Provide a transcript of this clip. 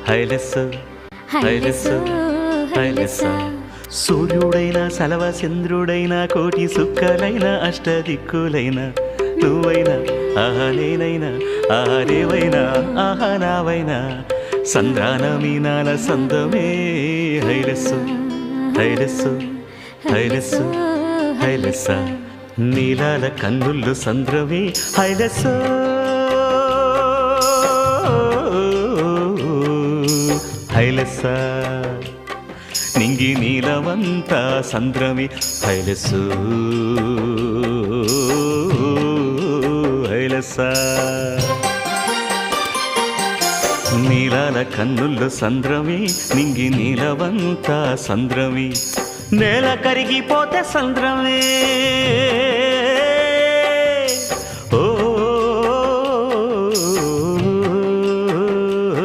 హైలెస్సు హైలెస్సు హైలెస్సా సూర్యుడైనా సలవ చంద్రుడైనా కోటి సుక్కలైన అష్టదిక్కులైన నువ్వైనా ఆహా నేనైనా ఆహా రేవైనా ఆహా నావైనా సంద్రాన మీనాల సందమే హైలెస్సు హైలెస్సు హైలెస్సు హైలెస్సా నీలాల కన్నుల్లో సంద్రమే హైలెస్సు హైలెస్సా నింగి నీలవంతా సంద్రమే హైలెస్సు హైలెస్సా నీలాల కన్నుల్లో సంద్రమే నింగి నీలవంతా సంద్రమే నేల కరిగిపోతే సంద్రమే